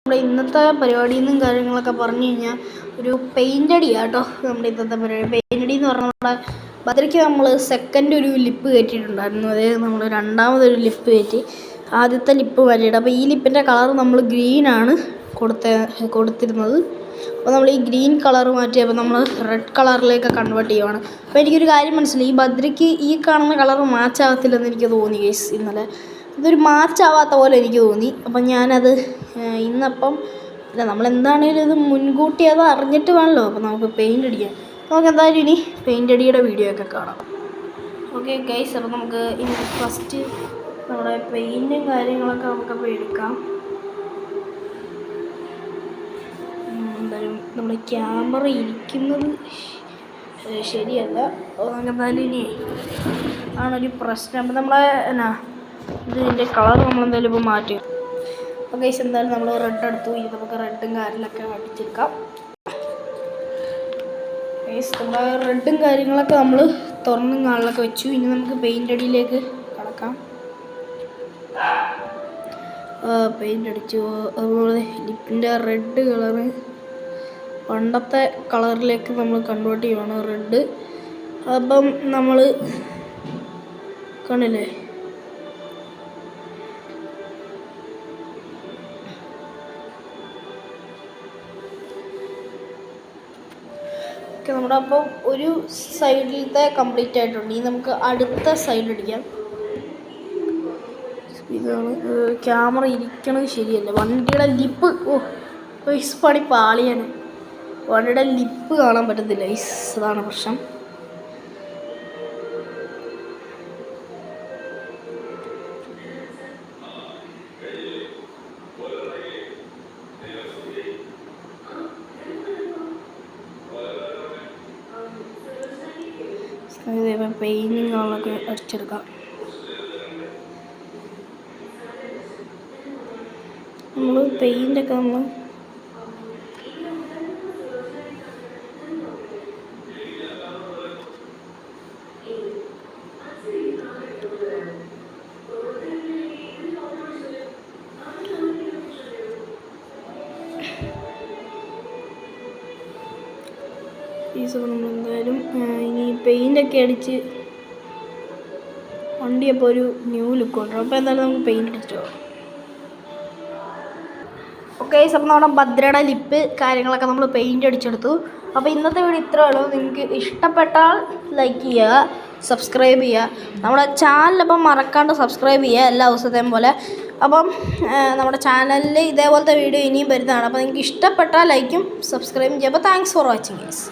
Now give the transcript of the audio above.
നമ്മുടെ ഇന്നത്തെ പരിപാടിയെന്നും കാര്യങ്ങളൊക്കെ പറഞ്ഞു കഴിഞ്ഞാൽ ഒരു പെയിൻ്റ് അടിയാണ് കേട്ടോ. നമ്മുടെ ഇന്നത്തെ പരിപാടി പെയിൻ്റ് അടി എന്ന് പറഞ്ഞാൽ നമ്മുടെ ഭദ്രയ്ക്ക് നമ്മൾ സെക്കൻഡ് ഒരു ലിപ്പ് കയറ്റിയിട്ടുണ്ടായിരുന്നു. അതായത് നമ്മൾ രണ്ടാമതൊരു ലിപ്പ് കയറ്റി ആദ്യത്തെ ലിപ്പ് മാറ്റിയിട്ട്. അപ്പോൾ ഈ ലിപ്പിൻ്റെ കളർ നമ്മൾ ഗ്രീനാണ് കൊടുത്തിരുന്നത്. അപ്പോൾ നമ്മൾ ഈ ഗ്രീൻ കളർ മാറ്റിയപ്പോൾ നമ്മൾ റെഡ് കളറിലേക്ക് കൺവേർട്ട് ചെയ്യുവാണ്. അപ്പോൾ എനിക്കൊരു കാര്യം മനസ്സിലായി, ഈ ഭദ്രയ്ക്ക് ഈ കാണുന്ന കളർ മാച്ച് ആകത്തില്ലെന്ന് എനിക്ക് തോന്നി ഗൈസ്. ഇന്നലെ ഇതൊരു മാച്ചാവാത്ത പോലെ എനിക്ക് തോന്നി. അപ്പം ഞാനത് ഇന്നപ്പം അല്ല, നമ്മളെന്താണേലും ഇത് മുൻകൂട്ടി അത് അറിഞ്ഞിട്ട് വേണമല്ലോ. അപ്പോൾ നമുക്ക് പെയിൻ്റ് അടിക്കാം. നമുക്ക് എന്തായാലും ഇനി പെയിൻ്റ് അടിയുടെ വീഡിയോ ഒക്കെ കാണാം. ഓക്കെ ഗൈസ്, അപ്പോൾ നമുക്ക് ഇനി ഫസ്റ്റ് നമ്മുടെ പെയിൻറ്റും കാര്യങ്ങളൊക്കെ നമുക്കപ്പോൾ എടുക്കാം. എന്തായാലും നമ്മുടെ ക്യാമറ ഇരിക്കുന്നത് ശരിയല്ല. നമുക്ക് എന്തായാലും ഇനി ആണൊരു പ്രശ്നം. അപ്പോൾ നമ്മളെ ഇതിൻ്റെ കളർ നമ്മളെന്തായാലും ഇപ്പോൾ മാറ്റും. അപ്പോൾ ഗൈസ് എന്തായാലും നമ്മൾ റെഡ് എടുത്തു. ഇനി നമുക്ക് റെഡും കാര്യങ്ങളൊക്കെ അടിച്ചെടുക്കാം. ഗൈസ് നമ്മുടെ റെഡും കാര്യങ്ങളൊക്കെ നമ്മൾ തുറന്നും കാളിലൊക്കെ വെച്ചു. ഇനി നമുക്ക് പെയിൻ്റ് അടിയിലേക്ക് കടക്കാം. പെയിൻ്റ് അടിച്ചു. അതുപോലെ ലിപ്പിൻ്റെ റെഡ് കളറ് പണ്ടത്തെ കളറിലേക്ക് നമ്മൾ കൺവേർട്ട് ചെയ്യുവാണ്, റെഡ്. അപ്പം നമ്മൾ കാണില്ലേ, നമ്മുടെ അപ്പം ഒരു സൈഡിലത്തെ കംപ്ലീറ്റ് ആയിട്ടുണ്ട്. ഇനി നമുക്ക് അടുത്ത സൈഡ് അടിക്കാം. ഇതാണ് ക്യാമറ ഇരിക്കണത് ശരിയല്ല. വണ്ടിയുടെ ലിപ്പ് പണി പാളിയാണ്. വണ്ടിയുടെ ലിപ്പ് കാണാൻ പറ്റത്തില്ല. അതാണ് പ്രശ്നം. പെയിൻറ്റിങ് കളറൊക്കെ അടിച്ചെടുക്കാം. നമ്മൾ പെയിൻ്റൊക്കെ നമ്മൾ നമ്മളെന്തായാലും ഇനി പെയിൻ്റൊക്കെ അടിച്ച് വണ്ടി അപ്പോൾ ഒരു ന്യൂ ലുക്ക് കൊണ്ടുവരും. അപ്പോൾ എന്തായാലും നമുക്ക് പെയിൻ്റ് അടിച്ചോ. ഓക്കെ, അപ്പോൾ നമ്മുടെ ഭദ്രയുടെ ലിപ്പ് കാര്യങ്ങളൊക്കെ നമ്മൾ പെയിൻ്റ് അടിച്ചെടുത്തു. അപ്പോൾ ഇന്നത്തെ വീഡിയോ ഇത്രയേ ഉള്ളൂ. നിങ്ങൾക്ക് ഇഷ്ടപ്പെട്ടാൽ ലൈക്ക് ചെയ്യുക, സബ്സ്ക്രൈബ് ചെയ്യുക. നമ്മുടെ ചാനലപ്പം മറക്കാണ്ട് സബ്സ്ക്രൈബ് ചെയ്യുക എല്ലാ ദിവസത്തെയും പോലെ. അപ്പം നമ്മുടെ ചാനലിൽ ഇതേപോലത്തെ വീഡിയോ ഇനിയും വരുന്നതാണ്. അപ്പോൾ നിങ്ങൾക്ക് ഇഷ്ടപ്പെട്ടാൽ ലൈക്കും സബ്സ്ക്രൈബും ചെയ്യുക. അപ്പോൾ താങ്ക്സ് ഫോർ വാച്ചിങ് ഗൈസ്.